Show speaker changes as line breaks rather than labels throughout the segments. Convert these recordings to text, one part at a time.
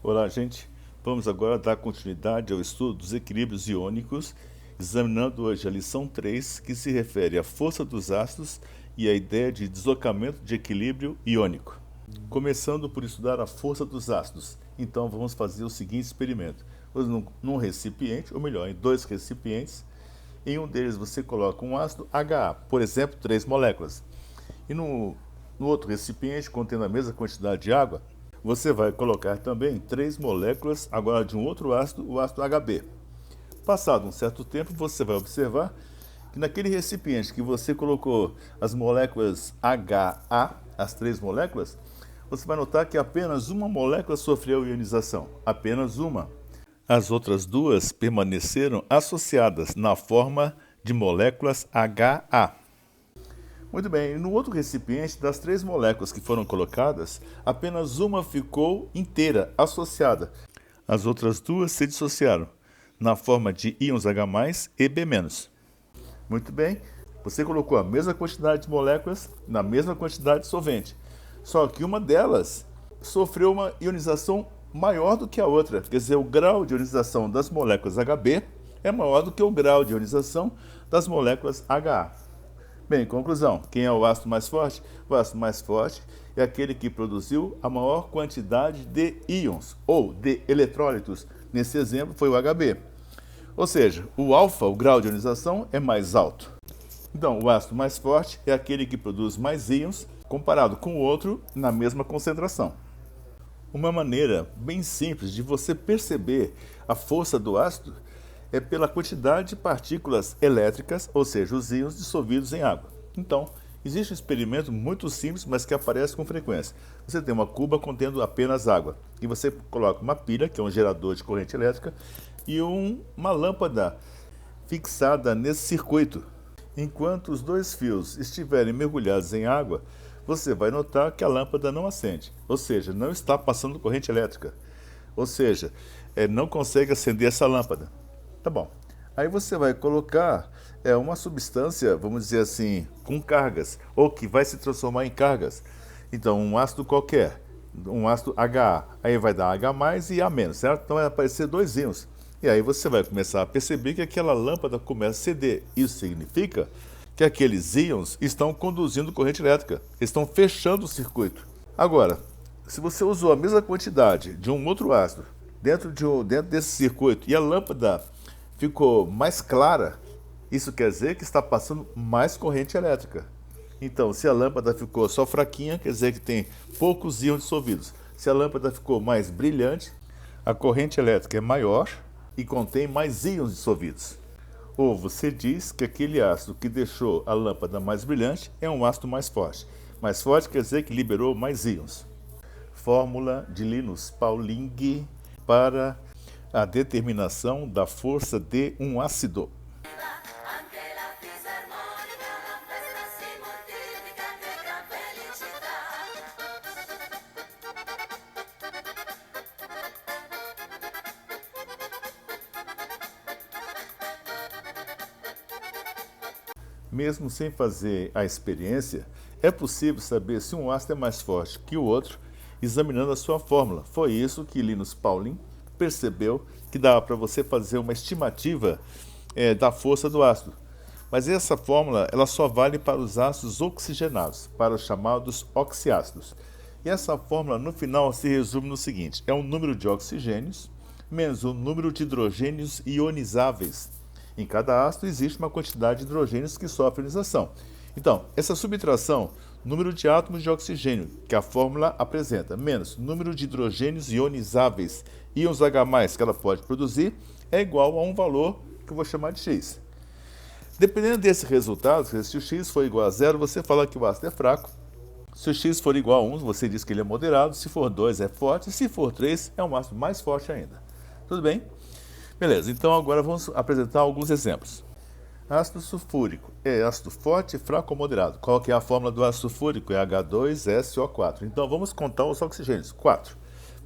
Olá, gente. Vamos agora dar continuidade ao estudo dos equilíbrios iônicos, examinando hoje a lição 3, que se refere à força dos ácidos e à ideia de deslocamento de equilíbrio iônico. Começando por estudar a força dos ácidos, então vamos fazer o seguinte experimento. Num recipiente, ou melhor, em dois recipientes, em um deles você coloca um ácido HA, por exemplo, 3 moléculas. E no outro recipiente, contendo a mesma quantidade de água, você vai colocar também 3 moléculas, agora de um outro ácido, o ácido HB. Passado um certo tempo, você vai observar que naquele recipiente que você colocou as moléculas HA, as 3 moléculas, você vai notar que apenas uma molécula sofreu ionização, apenas uma. As outras duas permaneceram associadas na forma de moléculas HA. Muito bem, no outro recipiente, das 3 moléculas que foram colocadas, apenas uma ficou inteira, associada. As outras duas se dissociaram, na forma de íons H+, e B-. Muito bem, você colocou a mesma quantidade de moléculas na mesma quantidade de solvente. Só que uma delas sofreu uma ionização maior do que a outra. Quer dizer, o grau de ionização das moléculas HB é maior do que o grau de ionização das moléculas HA. Bem, conclusão, quem é o ácido mais forte? O ácido mais forte é aquele que produziu a maior quantidade de íons, ou de eletrólitos. Nesse exemplo foi o HB. Ou seja, o alfa, o grau de ionização, é mais alto. Então, o ácido mais forte é aquele que produz mais íons comparado com o outro na mesma concentração. Uma maneira bem simples de você perceber a força do ácido é pela quantidade de partículas elétricas, ou seja, os íons dissolvidos em água. Então, existe um experimento muito simples, mas que aparece com frequência. Você tem uma cuba contendo apenas água, e você coloca uma pilha, que é um gerador de corrente elétrica, e uma lâmpada fixada nesse circuito. Enquanto os dois fios estiverem mergulhados em água, você vai notar que a lâmpada não acende, ou seja, não está passando corrente elétrica, ou seja, não consegue acender essa lâmpada. Tá bom. Aí você vai colocar uma substância, vamos dizer assim, com cargas, ou que vai se transformar em cargas. Então, um ácido qualquer, um ácido HA, aí vai dar H+, e A-, certo? Então vai aparecer 2 íons. E aí você vai começar a perceber que aquela lâmpada começa a ceder. Isso significa que aqueles íons estão conduzindo corrente elétrica, estão fechando o circuito. Agora, se você usou a mesma quantidade de um outro ácido dentro desse circuito e a lâmpada ficou mais clara, isso quer dizer que está passando mais corrente elétrica. Então, se a lâmpada ficou só fraquinha, quer dizer que tem poucos íons dissolvidos. Se a lâmpada ficou mais brilhante, a corrente elétrica é maior e contém mais íons dissolvidos. Ou você diz que aquele ácido que deixou a lâmpada mais brilhante é um ácido mais forte. Mais forte quer dizer que liberou mais íons. Fórmula de Linus Pauling para a determinação da força de um ácido. Mesmo sem fazer a experiência, é possível saber se um ácido é mais forte que o outro examinando a sua fórmula. Foi isso que Linus Pauling percebeu, que dava para você fazer uma estimativa da força do ácido. Mas essa fórmula ela só vale para os ácidos oxigenados, para os chamados oxiácidos. E essa fórmula no final se resume no seguinte: é o número de oxigênios menos o número de hidrogênios ionizáveis. Em cada ácido existe uma quantidade de hidrogênios que sofre ionização. Então, essa subtração, número de átomos de oxigênio, que a fórmula apresenta, menos número de hidrogênios ionizáveis, íons H+, que ela pode produzir, é igual a um valor que eu vou chamar de X. Dependendo desse resultado, se o X for igual a 0, você fala que o ácido é fraco. Se o X for igual a 1, você diz que ele é moderado. Se for 2, é forte. Se for 3, é um ácido mais forte ainda. Tudo bem? Beleza, então agora vamos apresentar alguns exemplos. Ácido sulfúrico é ácido forte, fraco ou moderado? Qual que é a fórmula do ácido sulfúrico? É H2SO4. Então vamos contar os oxigênios, 4.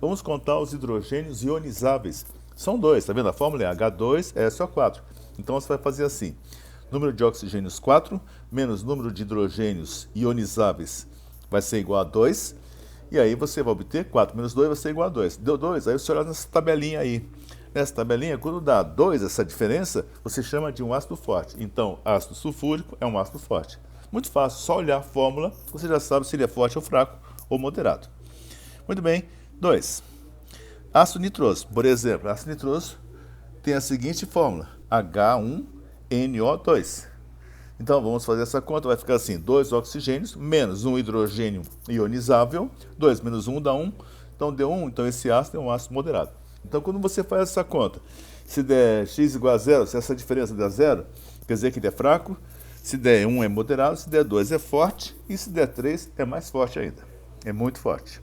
Vamos contar os hidrogênios ionizáveis. São 2, tá vendo? A fórmula é H2SO4. Então você vai fazer assim: número de oxigênios 4, menos número de hidrogênios ionizáveis vai ser igual a 2. E aí você vai obter 4 menos 2 vai ser igual a 2. Deu 2, aí você olha nessa tabelinha aí. Nessa tabelinha, quando dá 2, essa diferença, você chama de um ácido forte. Então, ácido sulfúrico é um ácido forte. Muito fácil, só olhar a fórmula, você já sabe se ele é forte ou fraco ou moderado. Muito bem. 2. Ácido nitroso. Por exemplo, ácido nitroso tem a seguinte fórmula, H1NO2. Então, vamos fazer essa conta, vai ficar assim, 2 oxigênios menos um hidrogênio ionizável, 2 menos 1 dá 1, então deu 1, então esse ácido é um ácido moderado. Então, quando você faz essa conta, se der x igual a 0, se essa diferença der 0, quer dizer que ele é fraco, se der 1 é moderado, se der 2 é forte, e se der 3 é mais forte ainda, é muito forte.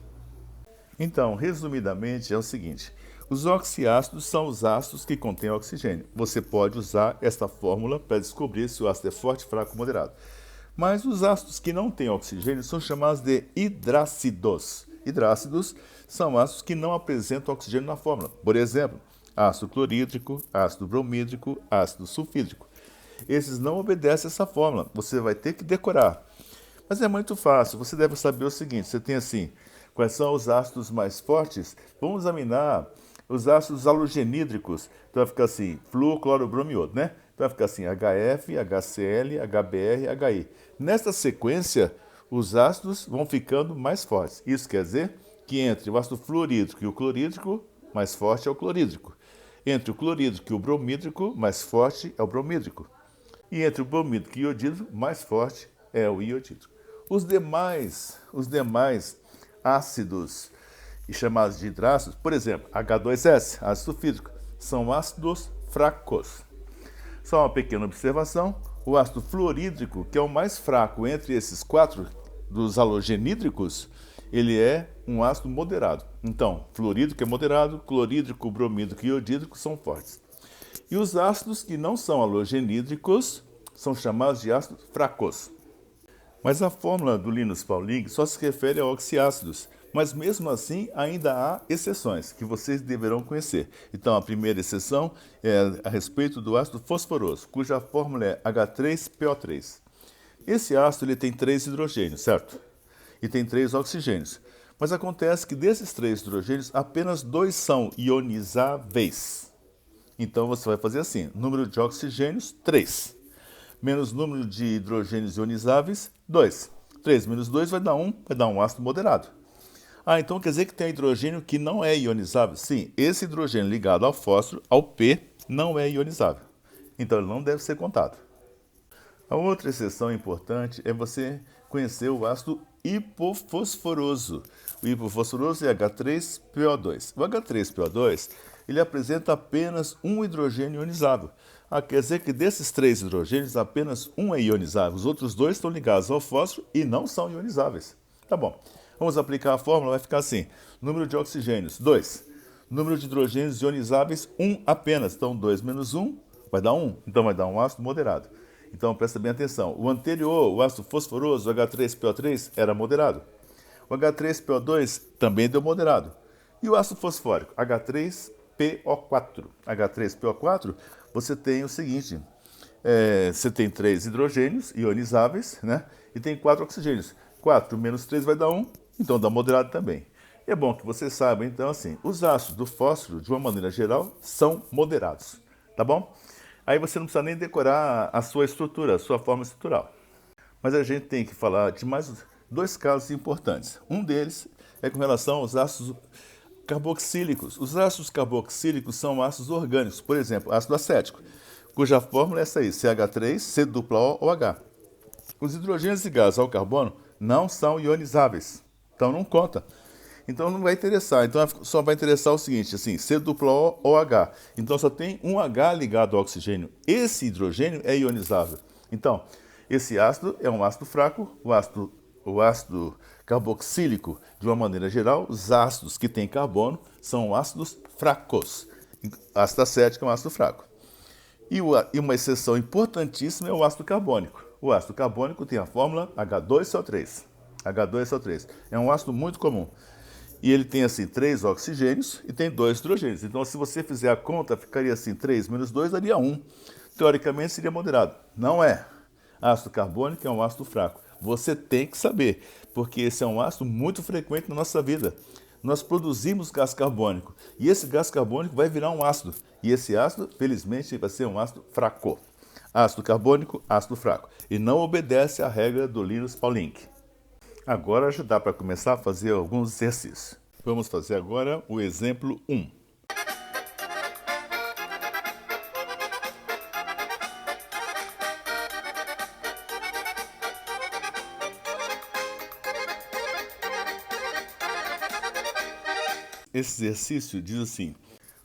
Então, resumidamente, é o seguinte, os oxiácidos são os ácidos que contêm oxigênio. Você pode usar esta fórmula para descobrir se o ácido é forte, fraco ou moderado. Mas os ácidos que não têm oxigênio são chamados de hidrácidos. Hidrácidos são ácidos que não apresentam oxigênio na fórmula. Por exemplo, ácido clorídrico, ácido bromídrico, ácido sulfídrico. Esses não obedecem a essa fórmula, você vai ter que decorar. Mas é muito fácil, você deve saber o seguinte, você tem assim, quais são os ácidos mais fortes? Vamos examinar os ácidos halogenídricos. Então vai ficar assim, flúor, cloro, bromo e iodo, né? Então vai ficar assim, HF, HCl, HBr, HI. Nesta sequência, os ácidos vão ficando mais fortes. Isso quer dizer que entre o ácido fluorídrico e o clorídrico, mais forte é o clorídrico. Entre o clorídrico e o bromídrico, mais forte é o bromídrico. E entre o bromídrico e o iodídrico, mais forte é o iodídrico. Os demais ácidos e chamados de hidrácidos, por exemplo, H2S, ácido sulfídrico, são ácidos fracos. Só uma pequena observação, o ácido fluorídrico, que é o mais fraco entre esses 4 dos halogenídricos, ele é um ácido moderado. Então, fluorídrico é moderado, clorídrico, bromídrico e iodídrico são fortes. E os ácidos que não são halogenídricos são chamados de ácidos fracos. Mas a fórmula do Linus Pauling só se refere a oxiácidos, mas mesmo assim ainda há exceções que vocês deverão conhecer. Então a primeira exceção é a respeito do ácido fosforoso, cuja fórmula é H3PO3. Esse ácido ele tem 3 hidrogênios, certo? E tem 3 oxigênios. Mas acontece que desses 3 hidrogênios, apenas 2 são ionizáveis. Então você vai fazer assim, número de oxigênios, 3. Menos número de hidrogênios ionizáveis, 2. 3 menos 2 vai dar um ácido moderado. Ah, então quer dizer que tem hidrogênio que não é ionizável? Sim, esse hidrogênio ligado ao fósforo, ao P, não é ionizável. Então ele não deve ser contado. A outra exceção importante é você conhecer o ácido hipofosforoso. O hipofosforoso é H3PO2. O H3PO2 ele apresenta apenas um hidrogênio ionizável. Quer dizer que desses 3 hidrogênios, apenas um é ionizável. Os outros 2 estão ligados ao fósforo e não são ionizáveis. Tá bom. Vamos aplicar a fórmula, vai ficar assim. Número de oxigênios, 2. Número de hidrogênios ionizáveis, 1 apenas. Então, 2 menos 1 vai dar 1. Então, vai dar um ácido moderado. Então, presta bem atenção. O anterior, o ácido fosforoso, o H3PO3, era moderado. O H3PO2 também deu moderado. E o ácido fosfórico, H3PO4. H3PO4, você tem o seguinte, você tem 3 hidrogênios ionizáveis, né? E tem 4 oxigênios. 4 menos 3 vai dar 1, então dá moderado também. E é bom que você saiba, então, assim, os ácidos do fósforo, de uma maneira geral, são moderados, tá bom? Aí você não precisa nem decorar a sua estrutura, a sua forma estrutural. Mas a gente tem que falar de mais 2 casos importantes. Um deles é com relação aos ácidos carboxílicos. Os ácidos carboxílicos são ácidos orgânicos, por exemplo, ácido acético, cuja fórmula é essa aí, CH3, C-OH. Os hidrogênios ligados ao carbono não são ionizáveis, então não conta. Então não vai interessar, então só vai interessar o seguinte, assim, C-OH. Então só tem um H ligado ao oxigênio. Esse hidrogênio é ionizável. Então, esse ácido é um ácido fraco, o ácido carboxílico, de uma maneira geral, os ácidos que têm carbono são ácidos fracos. Ácido acético é um ácido fraco. E uma exceção importantíssima é o ácido carbônico. O ácido carbônico tem a fórmula H2CO3. H2CO3 é um ácido muito comum. E ele tem assim 3 oxigênios e tem 2 hidrogênios. Então, se você fizer a conta, ficaria assim, 3 menos 2 daria 1. Teoricamente seria moderado. Não é. Ácido carbônico é um ácido fraco. Você tem que saber, porque esse é um ácido muito frequente na nossa vida. Nós produzimos gás carbônico e esse gás carbônico vai virar um ácido. E esse ácido, felizmente, vai ser um ácido fraco. Ácido carbônico, ácido fraco. E não obedece à regra do Linus Pauling. Agora já dá para começar a fazer alguns exercícios. Vamos fazer agora o exemplo 1. Esse exercício diz assim: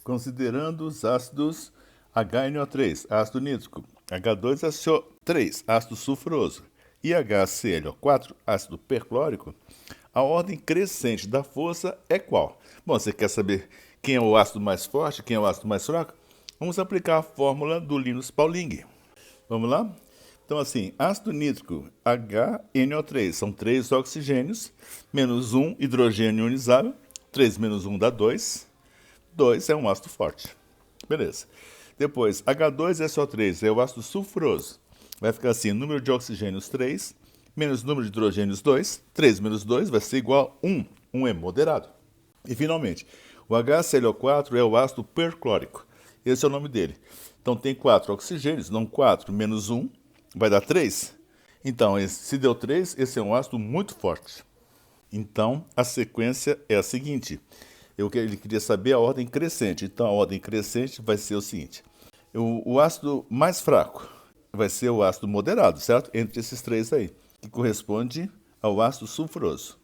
considerando os ácidos HNO3, ácido nítrico, H2SO3, ácido sulfuroso, e HClO4, ácido perclórico, a ordem crescente da força é qual? Bom, você quer saber quem é o ácido mais forte, quem é o ácido mais fraco? Vamos aplicar a fórmula do Linus Pauling. Vamos lá? Então, assim, ácido nítrico HNO3 são 3 oxigênios, menos 1 hidrogênio ionizável. 3 menos 1 dá 2. 2 é um ácido forte. Beleza. Depois, H2SO3 é o ácido sulfuroso. Vai ficar assim, número de oxigênios 3, menos número de hidrogênios 2. 3 menos 2 vai ser igual a 1. 1 é moderado. E, finalmente, o HClO4 é o ácido perclórico. Esse é o nome dele. Então, tem 4 oxigênios, não 4 menos 1, vai dar 3. Então, se deu 3, esse é um ácido muito forte. Então, a sequência é a seguinte. Ele queria saber a ordem crescente. Então, a ordem crescente vai ser o seguinte. O ácido mais fraco vai ser o ácido moderado, certo? Entre esses três aí, que corresponde ao ácido sulfuroso.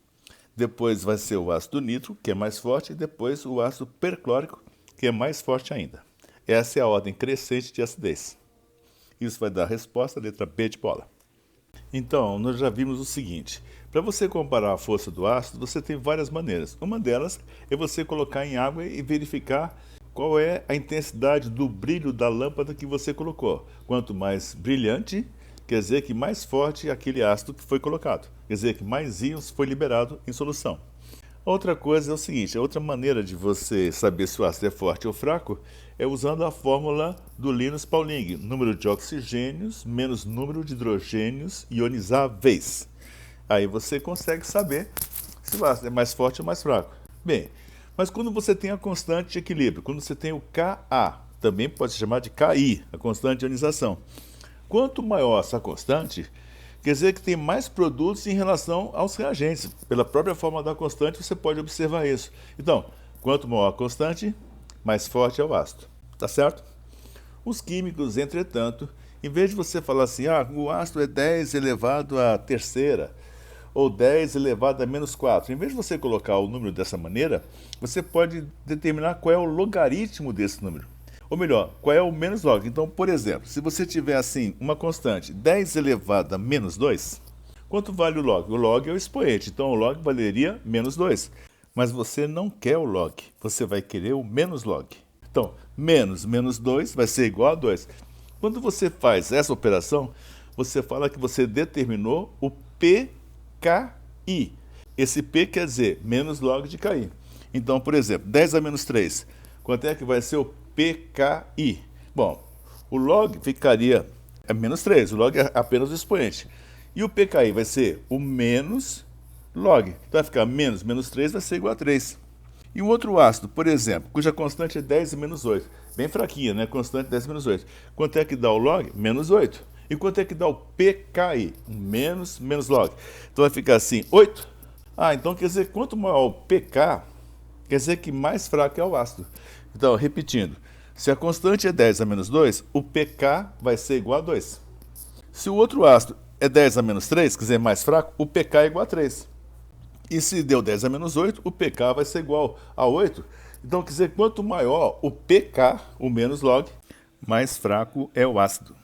Depois vai ser o ácido nítrico, que é mais forte, e depois o ácido perclórico, que é mais forte ainda. Essa é a ordem crescente de acidez. Isso vai dar a resposta, a letra B de bola. Então, nós já vimos o seguinte. Para você comparar a força do ácido, você tem várias maneiras. Uma delas é você colocar em água e verificar qual é a intensidade do brilho da lâmpada que você colocou. Quanto mais brilhante, quer dizer que mais forte é aquele ácido que foi colocado. Quer dizer que mais íons foi liberado em solução. Outra coisa é o seguinte, a outra maneira de você saber se o ácido é forte ou fraco é usando a fórmula do Linus Pauling, número de oxigênios menos número de hidrogênios ionizáveis. Aí você consegue saber se o ácido é mais forte ou mais fraco. Bem, mas quando você tem a constante de equilíbrio, quando você tem o Ka, também pode se chamar de Ki, a constante de ionização. Quanto maior essa constante, quer dizer que tem mais produtos em relação aos reagentes. Pela própria forma da constante, você pode observar isso. Então, quanto maior a constante, mais forte é o ácido. Tá certo? Os químicos, entretanto, em vez de você falar assim, o ácido é 10 elevado à terceira, ou 10 elevado a menos 4. Em vez de você colocar o número dessa maneira, você pode determinar qual é o logaritmo desse número. Ou melhor, qual é o menos log. Então, por exemplo, se você tiver assim uma constante 10 elevado a menos 2, quanto vale o log? O log é o expoente, então o log valeria menos 2. Mas você não quer o log, você vai querer o menos log. Então, menos 2 vai ser igual a 2. Quando você faz essa operação, você fala que você determinou o PKI. Esse P quer dizer menos log de KI. Então, por exemplo, 10 a menos 3. Quanto é que vai ser o PKI? Bom, o log ficaria menos 3. O log é apenas o expoente. E o PKI vai ser o menos log. Então vai ficar menos 3 vai ser igual a 3. E um outro ácido, por exemplo, cuja constante é 10 e menos 8. Bem fraquinha, né? Constante 10 e menos 8. Quanto é que dá o log? Menos 8. E quanto é que dá o PKI? Menos log. Então vai ficar assim, 8. Então quer dizer, quanto maior o pK, quer dizer que mais fraco é o ácido. Então, repetindo, se a constante é 10 a menos 2, o pK vai ser igual a 2. Se o outro ácido é 10 a menos 3, quer dizer, mais fraco, o pK é igual a 3. E se deu 10 a menos 8, o pK vai ser igual a 8. Então, quer dizer, quanto maior o pK, o menos log, mais fraco é o ácido.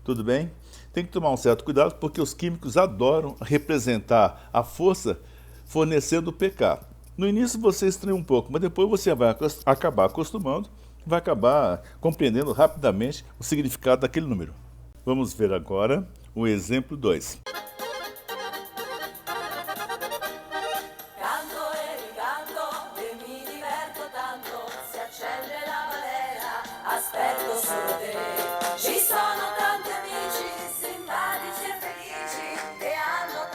Tudo bem? Tem que tomar um certo cuidado, porque os químicos adoram representar a força fornecendo o pK. No início você estranha um pouco, mas depois você vai acabar acostumando, vai acabar compreendendo rapidamente o significado daquele número. Vamos ver agora o exemplo 2.
Ci sono tanti amici simpatici e felici che hanno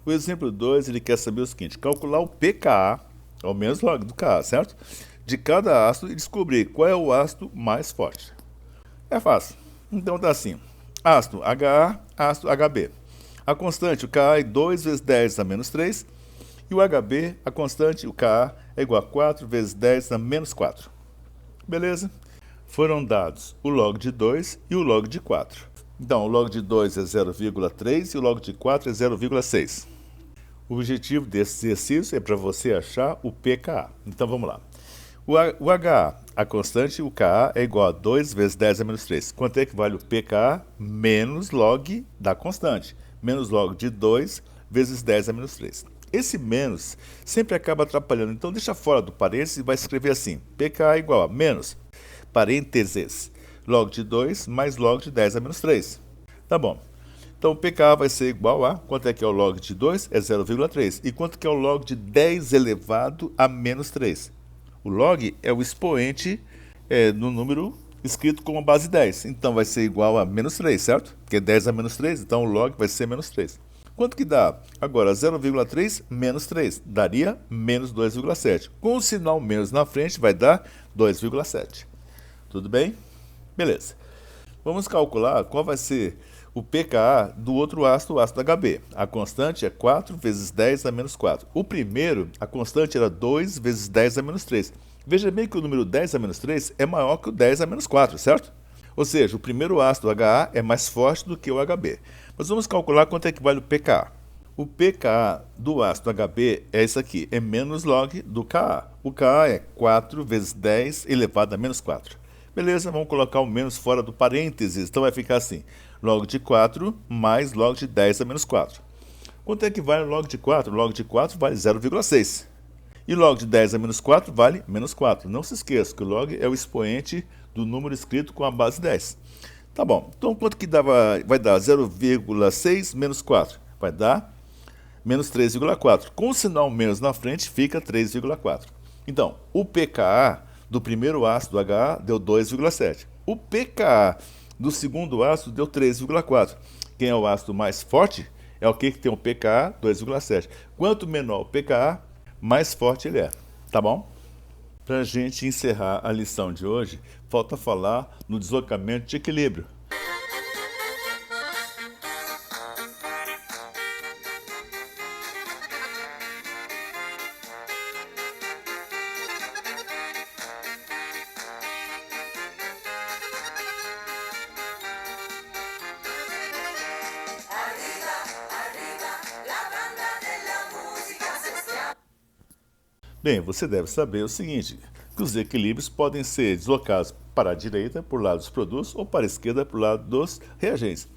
O exemplo 2, ele quer saber o seguinte: calcular o pKa, ao menos log do Ka, certo? De cada ácido e descobrir qual é o ácido mais forte. É fácil. Então tá assim: ácido Ha, ácido Hb. A constante, o Ka, é 2 vezes 10 a menos 3. E o Hb, a constante, o Ka, é igual a 4 vezes 10 a menos 4. Beleza? Foram dados o log de 2 e o log de 4. Então, o log de 2 é 0,3 e o log de 4 é 0,6. O objetivo desse exercício é para você achar o pKa. Então, vamos lá. O Ha, a constante, o Ka, é igual a 2 vezes 10 a menos 3. Quanto é que vale o pKa? Menos log da constante. Menos log de 2 vezes 10 a menos 3. Esse menos sempre acaba atrapalhando. Então, deixa fora do parênteses e vai escrever assim. pKa é igual a menos, parênteses, log de 2 mais log de 10 a menos 3. Tá bom. Então, o pKa vai ser igual a... Quanto é que é o log de 2? É 0,3. E quanto que é o log de 10 elevado a menos 3? O log é o expoente no número escrito como base 10. Então, vai ser igual a menos 3, certo? Porque 10 a menos 3, então o log vai ser menos 3. Quanto que dá? Agora, 0,3 menos 3. Daria menos 2,7. Com o sinal menos na frente, vai dar 2,7. Tudo bem? Beleza. Vamos calcular qual vai ser o pKa do outro ácido, o ácido Hb. A constante é 4 vezes 10 a menos 4. O primeiro, a constante era 2 vezes 10 a menos 3. Veja bem que o número 10 a menos 3 é maior que o 10 a menos 4, certo? Ou seja, o primeiro ácido Ha é mais forte do que o Hb. Mas vamos calcular quanto é que vale o pKa. O pKa do ácido Hb é isso aqui, é menos log do Ka. O Ka é 4 vezes 10 elevado a menos 4. Beleza, vamos colocar o menos fora do parênteses, então vai ficar assim, log de 4 mais log de 10 a menos 4. Quanto é que vale o log de 4? O log de 4 vale 0,6. E log de 10 a menos 4 vale menos 4. Não se esqueça que o log é o expoente do número escrito com a base 10. Tá bom, então quanto que vai dar 0,6 menos 4? Vai dar menos 3,4. Com o sinal menos na frente, fica 3,4. Então, o pKa do primeiro ácido Ha deu 2,7. O pKa do segundo ácido deu 3,4. Quem é o ácido mais forte é o que tem um pKa 2,7. Quanto menor o pKa, mais forte ele é. Tá bom? Para a gente encerrar a lição de hoje, falta falar no deslocamento de equilíbrio. Bem, você deve saber o seguinte, que os equilíbrios podem ser deslocados para a direita, por lado dos produtos, ou para a esquerda, por lado dos reagentes.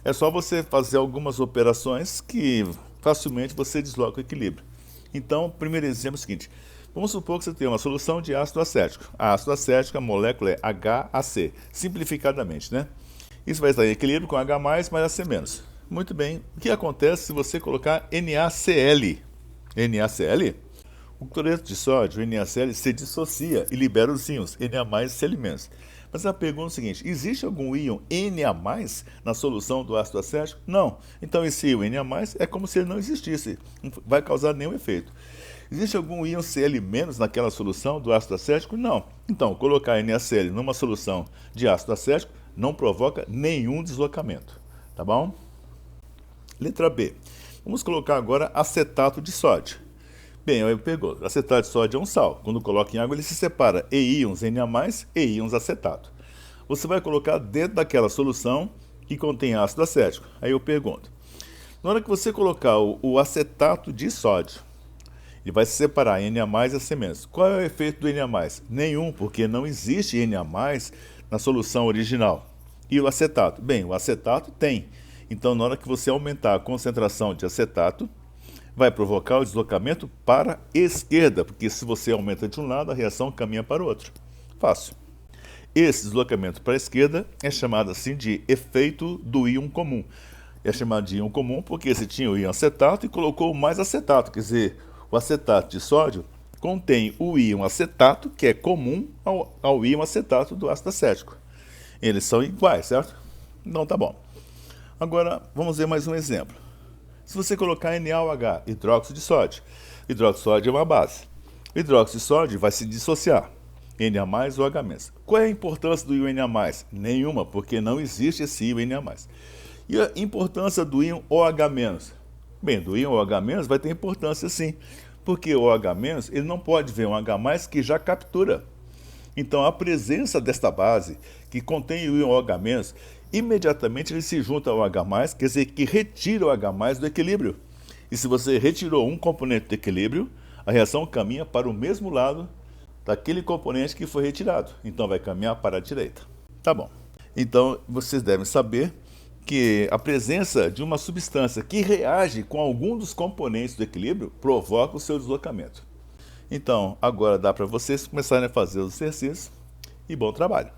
É só você fazer algumas operações que facilmente você desloca o equilíbrio. Então, o primeiro exemplo é o seguinte, vamos supor que você tem uma solução de ácido acético. A ácido acético, a molécula é HAC, simplificadamente, né? Isso vai estar em equilíbrio com H+, mais AC-. Muito bem, o que acontece se você colocar NaCl? NaCl? O cloreto de sódio, o NaCl, se dissocia e libera os íons Na+, e Cl-. Mas a pergunta é a seguinte, existe algum íon Na+, na solução do ácido acético? Não. Então esse íon Na+, é como se ele não existisse, não vai causar nenhum efeito. Existe algum íon Cl- naquela solução do ácido acético? Não. Então, colocar NaCl numa solução de ácido acético não provoca nenhum deslocamento. Tá bom? Letra B. Vamos colocar agora acetato de sódio. Bem, eu pergunto, acetato de sódio é um sal. Quando coloca em água, ele se separa em íons Na+, e íons acetato. Você vai colocar dentro daquela solução que contém ácido acético. Aí eu pergunto, na hora que você colocar o acetato de sódio, ele vai se separar em Na+, e AC-. Qual é o efeito do Na+? Nenhum, porque não existe Na+, na solução original. E o acetato? Bem, o acetato tem. Então, na hora que você aumentar a concentração de acetato, vai provocar o deslocamento para a esquerda, porque se você aumenta de um lado, a reação caminha para o outro. Fácil. Esse deslocamento para a esquerda é chamado assim de efeito do íon comum. É chamado de íon comum porque você tinha o íon acetato e colocou mais acetato, quer dizer, o acetato de sódio contém o íon acetato, que é comum ao íon acetato do ácido acético. Eles são iguais, certo? Então tá bom. Agora, vamos ver mais um exemplo. Se você colocar NaOH, hidróxido de sódio, hidróxido de sódio é uma base. O hidróxido de sódio vai se dissociar, Na mais ou H-. Qual é a importância do íon Na+? Nenhuma, porque não existe esse íon Na+. E a importância do íon OH-? Bem, do íon OH- vai ter importância sim, porque o OH- ele não pode ver um H+, que já captura. Então, a presença desta base, que contém o íon OH-, imediatamente ele se junta ao H+, quer dizer, que retira o H+, do equilíbrio. E se você retirou um componente do equilíbrio, a reação caminha para o mesmo lado daquele componente que foi retirado. Então, vai caminhar para a direita. Tá bom. Então, vocês devem saber que a presença de uma substância que reage com algum dos componentes do equilíbrio provoca o seu deslocamento. Então, agora dá para vocês começarem a fazer os exercícios e bom trabalho!